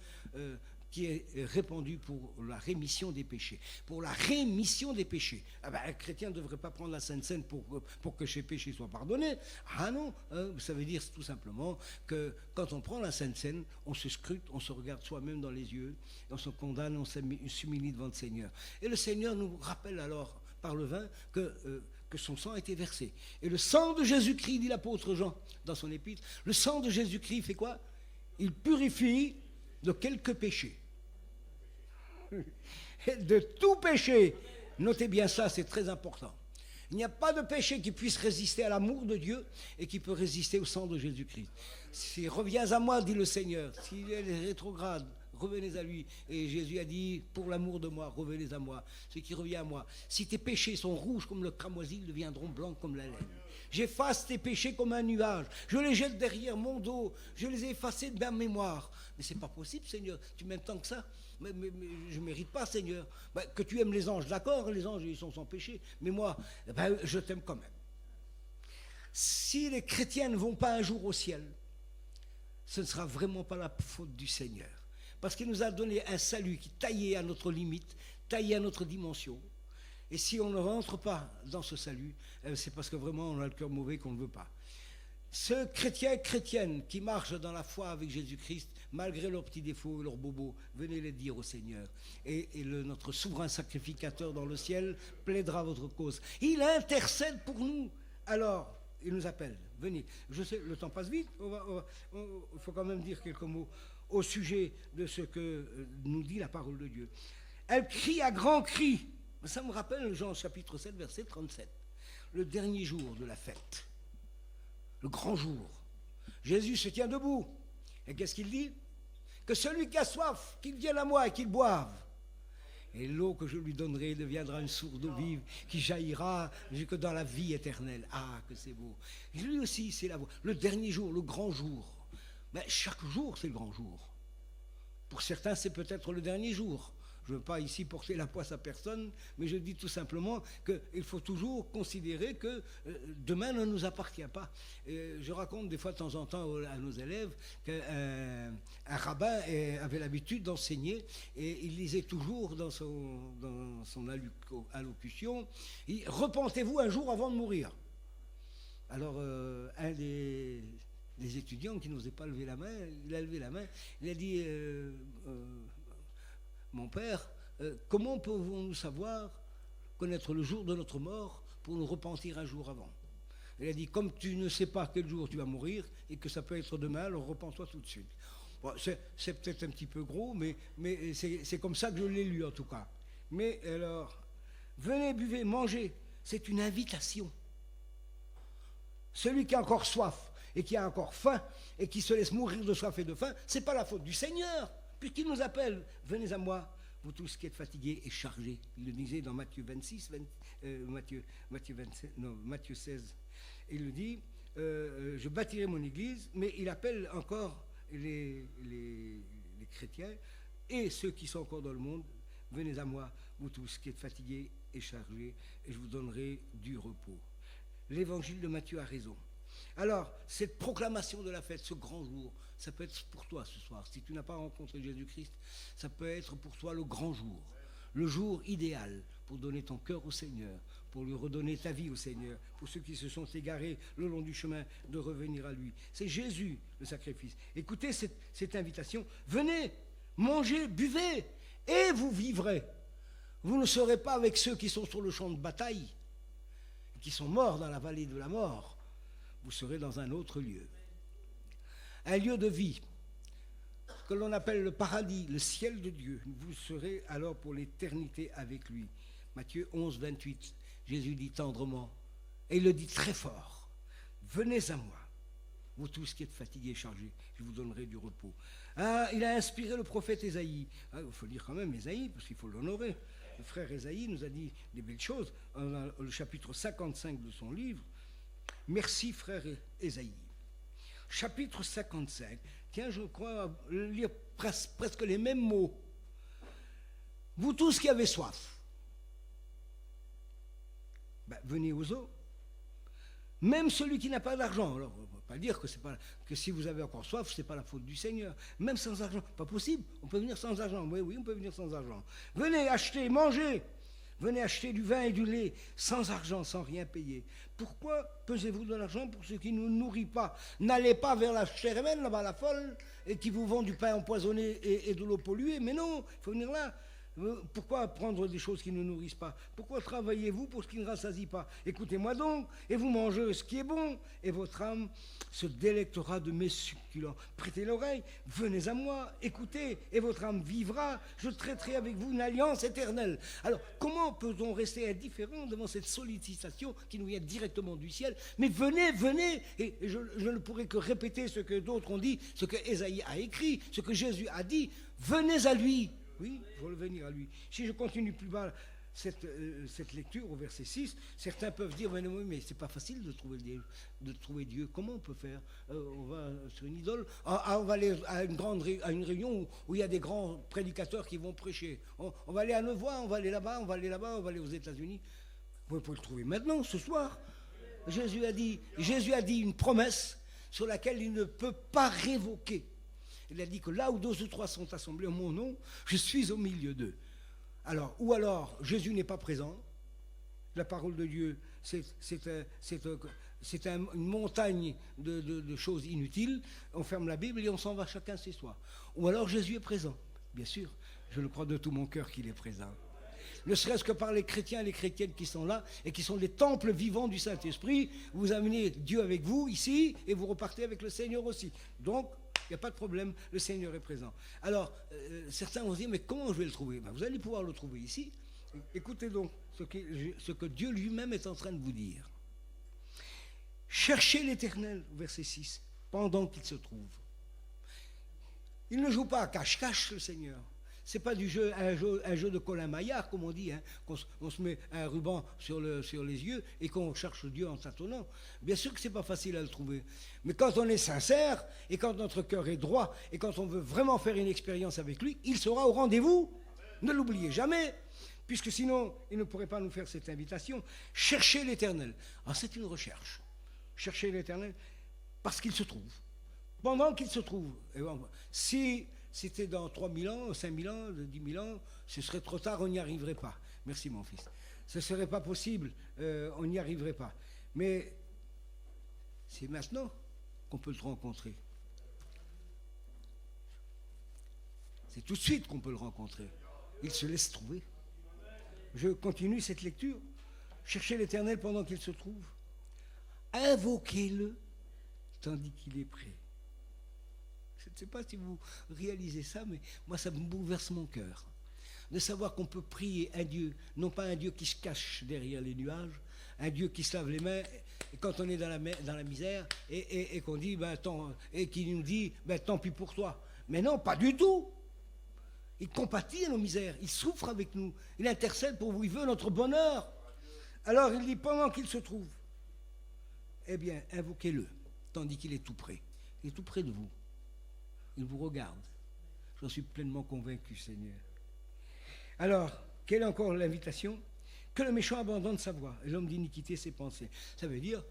qui est répandu pour la rémission des péchés. Pour la rémission des péchés. Ah ben, un chrétien ne devrait pas prendre la Sainte Seine pour que ses péchés soient pardonnés. Ah non, ça veut dire tout simplement que quand on prend la Sainte Seine, on se scrute, on se regarde soi-même dans les yeux, et on se condamne, on s'humilie devant le Seigneur. Et le Seigneur nous rappelle alors, par le vin, que son sang a été versé. Et le sang de Jésus-Christ, dit l'apôtre Jean dans son épître, le sang de Jésus-Christ fait quoi? Il purifie de quelques péchés. De tout péché. Notez bien ça, c'est très important. Il n'y a pas de péché qui puisse résister à l'amour de Dieu et qui peut résister au sang de Jésus-Christ. Si reviens à moi, dit le Seigneur, s'il est rétrograde, revenez à lui. Et Jésus a dit, pour l'amour de moi, revenez à moi. Ce qui revient à moi. Si tes péchés sont rouges comme le cramoisi, ils deviendront blancs comme la laine. J'efface tes péchés comme un nuage. Je les jette derrière mon dos. Je les ai effacés de ma mémoire. Mais c'est pas possible, Seigneur. Tu m'aimes tant que ça? Mais je ne mérite pas, Seigneur. Que tu aimes les anges, d'accord, les anges, ils sont sans péché. Mais moi, je t'aime quand même. Si les chrétiens ne vont pas un jour au ciel, ce ne sera vraiment pas la faute du Seigneur. Parce qu'il nous a donné un salut qui taillé à notre limite, taillé à notre dimension. Et si on ne rentre pas dans ce salut, c'est parce que vraiment on a le cœur mauvais qu'on ne veut pas. Ceux chrétiens, chrétiennes qui marchent dans la foi avec Jésus-Christ, malgré leurs petits défauts et leurs bobos, venez les dire au Seigneur. Et notre souverain sacrificateur dans le ciel plaidera votre cause. Il intercède pour nous. Alors, il nous appelle. Venez. Je sais, le temps passe vite. Il faut quand même dire quelques mots au sujet de ce que nous dit la parole de Dieu. Elle crie à grands cris. Ça me rappelle Jean chapitre 7, verset 37. Le dernier jour de la fête. Le grand jour. Jésus se tient debout. Et qu'est-ce qu'il dit? Que celui qui a soif, qu'il vienne à moi et qu'il boive. Et l'eau que je lui donnerai deviendra une source d'eau vive qui jaillira jusque dans la vie éternelle. Ah, que c'est beau. Lui aussi, c'est la voie. Le dernier jour, le grand jour. Mais chaque jour, c'est le grand jour. Pour certains, c'est peut-être le dernier jour. Je ne veux pas ici porter la poisse à personne, mais je dis tout simplement qu'il faut toujours considérer que demain ne nous appartient pas. Je raconte des fois de temps en temps à nos élèves qu'un rabbin avait l'habitude d'enseigner et il lisait toujours dans son allocution « Repentez-vous un jour avant de mourir ». Alors un des étudiants qui n'osait pas lever la main, il a levé la main, il a dit mon père, comment pouvons-nous savoir, connaître le jour de notre mort pour nous repentir un jour avant? Il a dit, comme tu ne sais pas quel jour tu vas mourir et que ça peut être demain, alors repens-toi tout de suite. Bon, c'est peut-être un petit peu gros, mais c'est comme ça que je l'ai lu en tout cas. Mais alors, venez, buvez, mangez, c'est une invitation. Celui qui a encore soif, et qui a encore faim et qui se laisse mourir de soif et de faim, ce n'est pas la faute du Seigneur, puisqu'il nous appelle, venez à moi, vous tous qui êtes fatigués et chargés. Il le disait dans Matthieu 26, Matthieu 16. Il le dit, je bâtirai mon église, mais il appelle encore les chrétiens et ceux qui sont encore dans le monde, venez à moi, vous tous qui êtes fatigués et chargés, et je vous donnerai du repos. L'évangile de Matthieu a raison. Alors, cette proclamation de la fête, ce grand jour, ça peut être pour toi ce soir. Si tu n'as pas rencontré Jésus-Christ, ça peut être pour toi le grand jour, le jour idéal pour donner ton cœur au Seigneur, pour lui redonner ta vie au Seigneur, pour ceux qui se sont égarés le long du chemin, de revenir à lui. C'est Jésus, le sacrifice. Écoutez cette invitation, venez, mangez, buvez, et vous vivrez. Vous ne serez pas avec ceux qui sont sur le champ de bataille, qui sont morts dans la vallée de la mort. Vous serez dans un autre lieu. Un lieu de vie, que l'on appelle le paradis, le ciel de Dieu. Vous serez alors pour l'éternité avec lui. Matthieu 11, 28, Jésus dit tendrement, et il le dit très fort, venez à moi, vous tous qui êtes fatigués et chargés, je vous donnerai du repos. Ah, il a inspiré le prophète Ésaïe. Ah, il faut lire quand même Ésaïe, parce qu'il faut l'honorer. Le frère Ésaïe nous a dit des belles choses dans le chapitre 55 de son livre. Merci frère Ésaïe. Chapitre 55, tiens, je crois lire presque les mêmes mots. Vous tous qui avez soif, venez aux eaux. Même celui qui n'a pas d'argent. Alors, on ne va pas dire que si vous avez encore soif, ce n'est pas la faute du Seigneur. Même sans argent, pas possible. On peut venir sans argent. Oui, on peut venir sans argent. Venez acheter, mangez. Venez acheter du vin et du lait sans argent, sans rien payer. Pourquoi pesez-vous de l'argent pour ce qui ne nous nourrit pas? N'allez pas vers la chair humaine, là-bas, la folle, et qui vous vend du pain empoisonné et de l'eau polluée. Mais non, il faut venir là. Pourquoi prendre des choses qui ne nourrissent pas? Pourquoi travaillez-vous pour ce qui ne rassasie pas? Écoutez-moi donc, et vous mangez ce qui est bon, et votre âme se délectera de mes succulents. Prêtez l'oreille, venez à moi, écoutez, et votre âme vivra. Je traiterai avec vous une alliance éternelle. Alors, comment peut-on rester indifférent devant cette sollicitation qui nous vient directement du ciel? Mais venez, venez, et je ne pourrai que répéter ce que d'autres ont dit, ce que Ésaïe a écrit, ce que Jésus a dit. Venez à lui. Oui, il faut venir à lui. Si je continue plus bas cette lecture au verset 6, certains peuvent dire, mais c'est pas facile de trouver Dieu. Comment on peut faire? On va sur une idole, on va aller à une réunion où il y a des grands prédicateurs qui vont prêcher. On va aller à Nevoix, on va aller là-bas, on va aller aux États-Unis. Vous pouvez le trouver maintenant, ce soir. Jésus a dit une promesse sur laquelle il ne peut pas révoquer. Il a dit que là où 2 ou 3 sont assemblés en mon nom, je suis au milieu d'eux. Alors, ou alors, Jésus n'est pas présent. La parole de Dieu, c'est une montagne de choses inutiles. On ferme la Bible et on s'en va chacun chez soi. Ou alors Jésus est présent. Bien sûr, je le crois de tout mon cœur qu'il est présent. Ne serait-ce que par les chrétiens et les chrétiennes qui sont là et qui sont des temples vivants du Saint-Esprit. Vous amenez Dieu avec vous ici et vous repartez avec le Seigneur aussi. Donc, il n'y a pas de problème, le Seigneur est présent. Alors, certains vont se dire, mais comment je vais le trouver? Vous allez pouvoir le trouver ici. Écoutez donc ce que Dieu lui-même est en train de vous dire. Cherchez l'Éternel, verset 6, pendant qu'il se trouve. Il ne joue pas à cache-cache, le Seigneur. Ce n'est pas un jeu de Colin Maillard, comme on dit, hein, qu'on se met un ruban sur les yeux et qu'on cherche Dieu en tâtonnant. Bien sûr que ce n'est pas facile à le trouver. Mais quand on est sincère et quand notre cœur est droit et quand on veut vraiment faire une expérience avec lui, il sera au rendez-vous. Ne l'oubliez jamais, puisque sinon, il ne pourrait pas nous faire cette invitation. Cherchez l'Éternel. Alors c'est une recherche. Cherchez l'Éternel parce qu'il se trouve. Pendant qu'il se trouve. Et bon, si c'était dans 3000 ans, 5000 ans, 10 000 ans, ce serait trop tard, on n'y arriverait pas. Merci mon fils. Ce ne serait pas possible, on n'y arriverait pas. Mais c'est maintenant qu'on peut le rencontrer. C'est tout de suite qu'on peut le rencontrer. Il se laisse trouver. Je continue cette lecture. Cherchez l'Éternel pendant qu'il se trouve. Invoquez-le tandis qu'il est prêt. Je ne sais pas si vous réalisez ça, mais moi, ça me bouleverse mon cœur. De savoir qu'on peut prier un Dieu, non pas un Dieu qui se cache derrière les nuages, un Dieu qui se lave les mains et quand on est dans la misère et qu'on dit, et qui nous dit, tant pis pour toi. Mais non, pas du tout. Il compatit à nos misères, il souffre avec nous, il intercède pour vous, il veut notre bonheur. Alors il dit, pendant qu'il se trouve, eh bien, invoquez-le, tandis qu'il est tout près. Il est tout près de vous. Il vous regarde. J'en suis pleinement convaincu, Seigneur. Alors, quelle est encore l'invitation? Que le méchant abandonne sa voie et l'homme d'iniquité ses pensées. Ça veut dire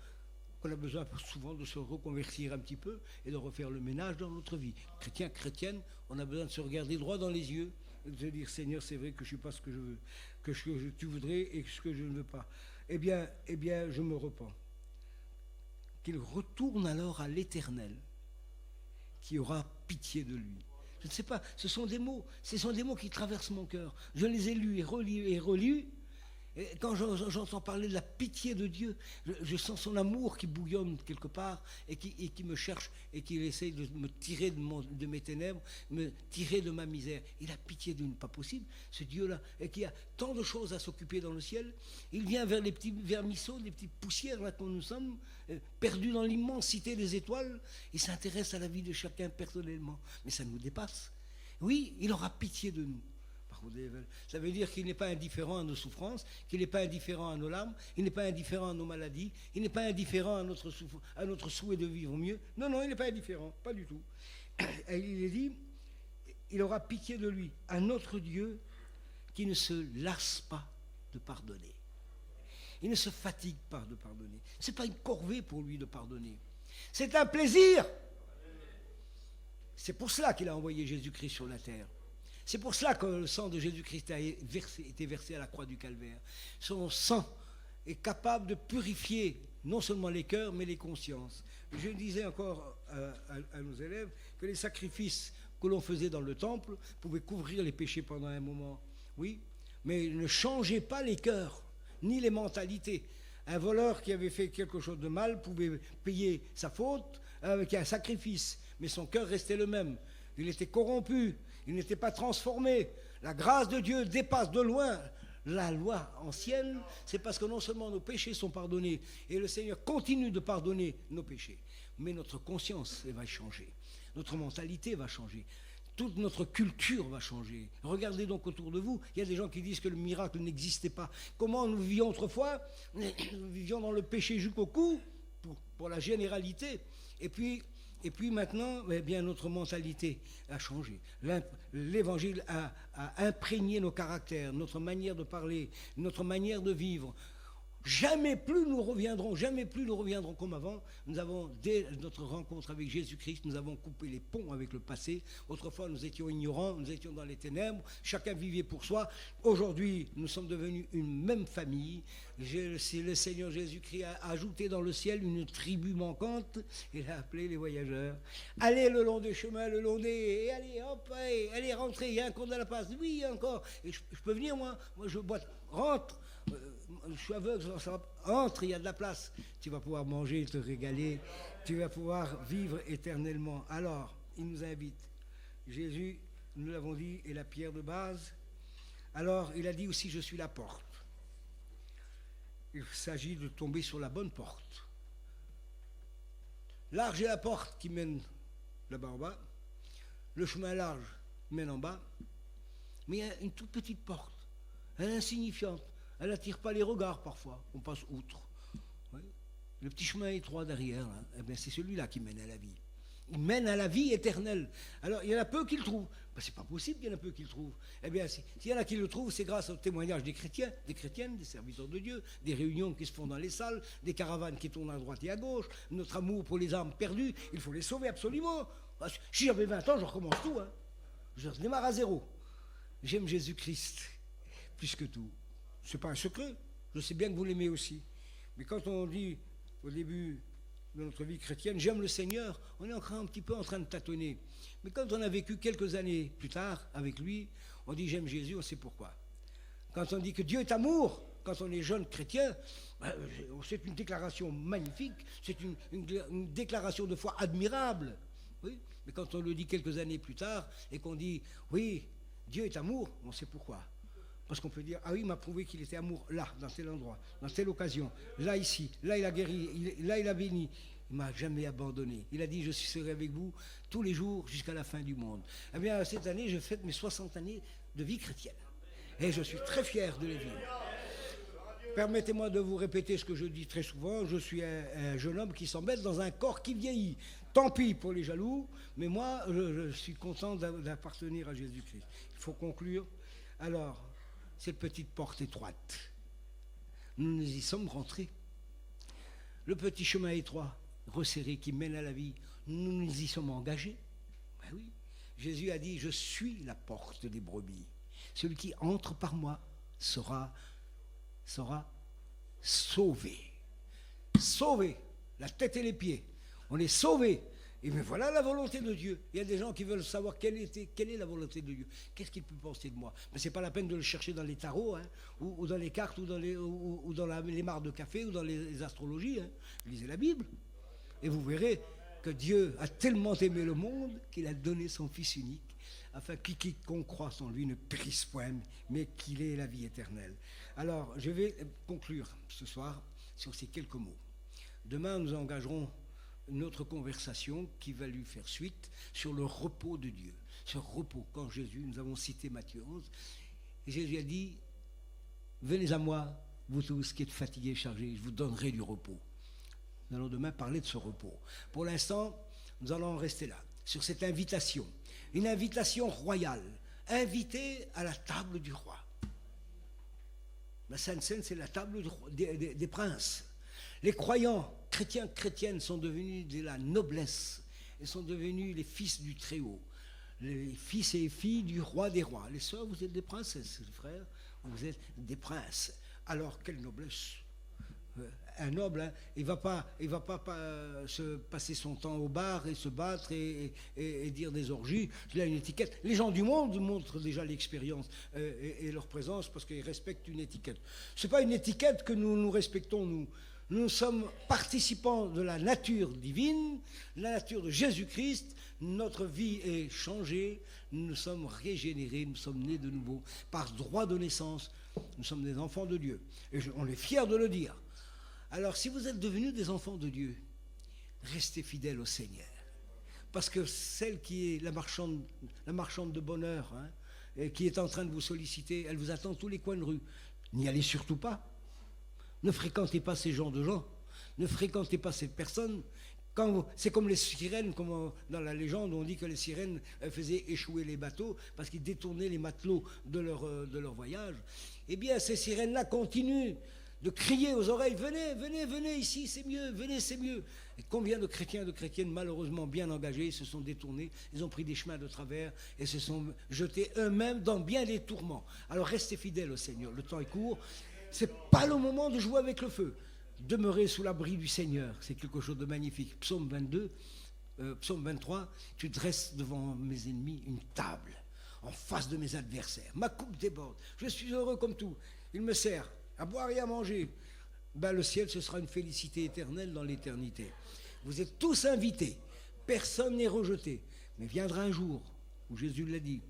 qu'on a besoin souvent de se reconvertir un petit peu et de refaire le ménage dans notre vie. Chrétien, chrétienne, on a besoin de se regarder droit dans les yeux et de se dire, Seigneur, c'est vrai que je ne suis pas ce que je veux, que ce que tu voudrais et ce que je ne veux pas. Eh bien, je me repens. Qu'il retourne alors à l'Éternel, qui aura pitié de lui. Je ne sais pas, ce sont des mots qui traversent mon cœur. Je les ai lus et relus. Et quand j'entends parler de la pitié de Dieu, je sens son amour qui bouillonne quelque part et qui me cherche et qui essaye de me tirer de mes ténèbres, me tirer de ma misère. Il a pitié de nous, pas possible, ce Dieu-là, et qui a tant de choses à s'occuper dans le ciel. Il vient vers les petits vermisseaux, les petites poussières là où nous sommes, perdus dans l'immensité des étoiles. Il s'intéresse à la vie de chacun personnellement, mais ça nous dépasse. Oui, il aura pitié de nous. Ça veut dire qu'il n'est pas indifférent à nos souffrances, qu'il n'est pas indifférent à nos larmes, il n'est pas indifférent à nos maladies, il n'est pas indifférent à notre souhait de vivre mieux. Non, il n'est pas indifférent, pas du tout. Et il est dit, il aura pitié de lui, un autre Dieu qui ne se lasse pas de pardonner. Il ne se fatigue pas de pardonner. Ce n'est pas une corvée pour lui de pardonner. C'est un plaisir. C'est pour cela qu'il a envoyé Jésus-Christ sur la terre. C'est pour cela que le sang de Jésus-Christ a été versé à la croix du Calvaire. Son sang est capable de purifier non seulement les cœurs, mais les consciences. Je disais encore à nos élèves que les sacrifices que l'on faisait dans le temple pouvaient couvrir les péchés pendant un moment. Oui, mais ne changez pas les cœurs, ni les mentalités. Un voleur qui avait fait quelque chose de mal pouvait payer sa faute avec un sacrifice, mais son cœur restait le même. Il était corrompu. Il n'était pas transformé. La grâce de Dieu dépasse de loin la loi ancienne. C'est parce que non seulement nos péchés sont pardonnés, et le Seigneur continue de pardonner nos péchés, mais notre conscience va changer. Notre mentalité va changer. Toute notre culture va changer. Regardez donc autour de vous. Il y a des gens qui disent que le miracle n'existait pas. Comment nous vivions autrefois? Nous vivions dans le péché jusqu'au cou, pour la généralité. Et puis maintenant, eh bien, notre mentalité a changé. L'Évangile a imprégné nos caractères, notre manière de parler, notre manière de vivre. Jamais plus nous reviendrons comme avant. Nous avons, dès notre rencontre avec Jésus-Christ, nous avons coupé les ponts avec le passé. Autrefois, nous étions ignorants, nous étions dans les ténèbres, chacun vivait pour soi. Aujourd'hui, nous sommes devenus une même famille. Le Seigneur Jésus-Christ a ajouté dans le ciel une tribu manquante. Il a appelé les voyageurs. Allez le long des chemins, le long des... Allez, hop, allez, rentrez, il y a un compte à la place. Oui, il y a encore. Et je peux venir, moi je bois. Rentre. Je suis aveugle, entre, il y a de la place. Tu vas pouvoir manger, te régaler, tu vas pouvoir vivre éternellement. Alors, il nous invite. Jésus, nous l'avons dit, est la pierre de base. Alors, il a dit aussi, je suis la porte. Il s'agit de tomber sur la bonne porte. Large est la porte qui mène là-bas en bas. Le chemin large mène en bas. Mais il y a une toute petite porte. Elle est insignifiante. Elle n'attire pas les regards parfois, on passe outre. Oui. Le petit chemin étroit derrière, là, eh bien, c'est celui-là qui mène à la vie. Il mène à la vie éternelle. Alors, il y en a peu qui le trouvent. Ben, c'est pas possible qu'il y en a peu qui le trouvent. Eh bien, s'il y en a qui le trouvent, c'est grâce au témoignage des chrétiens, des chrétiennes, des serviteurs de Dieu, des réunions qui se font dans les salles, des caravanes qui tournent à droite et à gauche, notre amour pour les âmes perdues, il faut les sauver absolument. Si j'avais 20 ans, je recommence tout. Je démarre à zéro. J'aime Jésus-Christ plus que tout. Ce n'est pas un secret, je sais bien que vous l'aimez aussi. Mais quand on dit au début de notre vie chrétienne, j'aime le Seigneur, on est encore un petit peu en train de tâtonner. Mais quand on a vécu quelques années plus tard avec lui, on dit j'aime Jésus, on sait pourquoi. Quand on dit que Dieu est amour, quand on est jeune chrétien, c'est une déclaration magnifique, c'est une déclaration de foi admirable. Oui, mais quand on le dit quelques années plus tard et qu'on dit oui, Dieu est amour, on sait pourquoi. Parce qu'on peut dire, ah oui, il m'a prouvé qu'il était amour là, dans tel endroit, dans telle occasion, là, ici, là, il a guéri, là, il a béni. Il ne m'a jamais abandonné. Il a dit, je serai avec vous tous les jours jusqu'à la fin du monde. Eh bien, cette année, je fête mes 60 années de vie chrétienne. Et je suis très fier de les vivre. Permettez-moi de vous répéter ce que je dis très souvent. Je suis un jeune homme qui s'embête dans un corps qui vieillit. Tant pis pour les jaloux, mais moi, je suis content d'appartenir à Jésus-Christ. Il faut conclure. Alors, cette petite porte étroite, nous y sommes rentrés. Le petit chemin étroit, resserré, qui mène à la vie, nous y sommes engagés. Ben oui. Jésus a dit, je suis la porte des brebis. Celui qui entre par moi sera sauvé. Sauvé, la tête et les pieds. On est sauvé. Et bien voilà la volonté de Dieu. Il y a des gens qui veulent savoir quelle est la volonté de Dieu. Qu'est-ce qu'il peut penser de moi? Mais ce n'est pas la peine de le chercher dans les tarots, hein, ou dans les cartes, ou dans les mares de café, ou dans les astrologies. Hein. Lisez la Bible. Et vous verrez que Dieu a tellement aimé le monde qu'il a donné son Fils unique, afin que quiconque croit en lui ne périsse point, mais qu'il ait la vie éternelle. Alors, je vais conclure ce soir sur ces quelques mots. Demain, nous engagerons une autre conversation qui va lui faire suite sur le repos de Dieu. Ce repos, quand Jésus, nous avons cité Matthieu 11, et Jésus a dit, venez à moi, vous tous qui êtes fatigués et chargés, je vous donnerai du repos. Nous allons demain parler de ce repos. Pour l'instant, nous allons en rester là, sur cette invitation. Une invitation royale, invité à la table du roi. La Sainte Seine, c'est la table des princes. Les croyants, chrétiens, chrétiennes, sont devenus de la noblesse. Ils sont devenus les fils du Très-Haut. Les fils et filles du roi des rois. Les sœurs, vous êtes des princesses, les frères, vous êtes des princes. Alors, quelle noblesse! Un noble, hein, il va pas se passer son temps au bar et se battre et dire des orgies. Il a une étiquette. Les gens du monde montrent déjà l'expérience et leur présence parce qu'ils respectent une étiquette. Ce n'est pas une étiquette que nous respectons, nous. Nous sommes participants de la nature divine, la nature de Jésus-Christ. Notre vie est changée, nous sommes régénérés, nous sommes nés de nouveau par droit de naissance. Nous sommes des enfants de Dieu. Et on est fiers de le dire. Alors, si vous êtes devenus des enfants de Dieu, restez fidèles au Seigneur. Parce que celle qui est la marchande de bonheur, hein, et qui est en train de vous solliciter, elle vous attend tous les coins de rue. N'y allez surtout pas. Ne fréquentez pas ces genres de gens. Ne fréquentez pas ces personnes. C'est comme les sirènes, comme dans la légende, on dit que les sirènes faisaient échouer les bateaux parce qu'ils détournaient les matelots de leur voyage. Eh bien, ces sirènes-là continuent de crier aux oreilles, venez, venez, venez ici, c'est mieux, venez, c'est mieux. Et combien de chrétiens et de chrétiennes malheureusement bien engagés se sont détournés, ils ont pris des chemins de travers et se sont jetés eux-mêmes dans bien des tourments. Alors restez fidèles au Seigneur, le temps est court, c'est pas le moment de jouer avec le feu. Demeurez sous l'abri du Seigneur, c'est quelque chose de magnifique. Psaume 23, tu dresses devant mes ennemis une table en face de mes adversaires. Ma coupe déborde, je suis heureux comme tout, il me sert à boire et à manger. Ben, le ciel, ce sera une félicité éternelle dans l'éternité. Vous êtes tous invités, personne n'est rejeté. Mais viendra un jour, où Jésus l'a dit,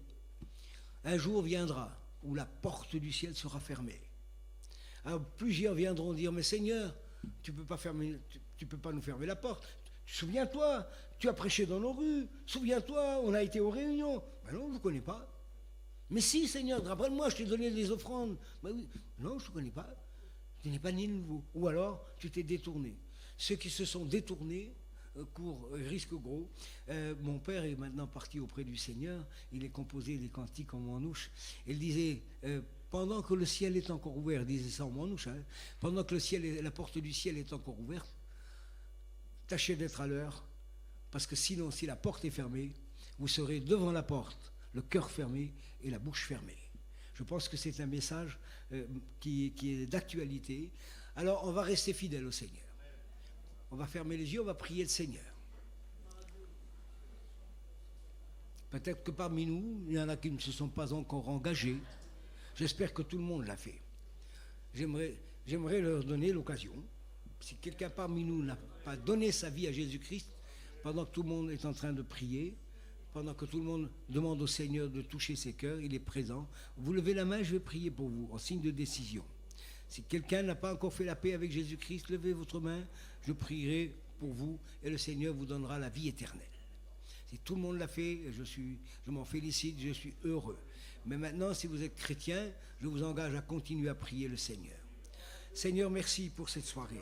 un jour viendra où la porte du ciel sera fermée. Alors plusieurs viendront dire, mais Seigneur, tu peux pas nous fermer la porte. Souviens-toi, tu as prêché dans nos rues. Souviens-toi, on a été aux réunions. Ben non, je ne connais pas. Mais si, Seigneur, rappelle-moi, je t'ai donné des offrandes. Ben oui. Non, je ne te connais pas. Tu n'es pas né de nouveau. Ou alors, tu t'es détourné. Ceux qui se sont détournés courent risque gros. Mon père est maintenant parti auprès du Seigneur. Il est composé des cantiques en manouche. Il disait, pendant que le ciel est encore ouvert, il disait ça en manouche, hein, pendant que la porte du ciel est encore ouverte, tâchez d'être à l'heure, parce que sinon, si la porte est fermée, vous serez devant la porte, le cœur fermé et la bouche fermée. Je pense que c'est un message qui est d'actualité. Alors, on va rester fidèle au Seigneur. On va fermer les yeux, on va prier le Seigneur. Peut-être que parmi nous, il y en a qui ne se sont pas encore engagés. J'espère que tout le monde l'a fait. J'aimerais leur donner l'occasion. Si quelqu'un parmi nous n'a pas donné sa vie à Jésus-Christ, pendant que tout le monde est en train de prier, pendant que tout le monde demande au Seigneur de toucher ses cœurs, il est présent. Vous levez la main, je vais prier pour vous, en signe de décision. Si quelqu'un n'a pas encore fait la paix avec Jésus-Christ, levez votre main, je prierai pour vous et le Seigneur vous donnera la vie éternelle. Si tout le monde l'a fait, je m'en félicite, je suis heureux. Mais maintenant, si vous êtes chrétien, je vous engage à continuer à prier le Seigneur. Seigneur, merci pour cette soirée.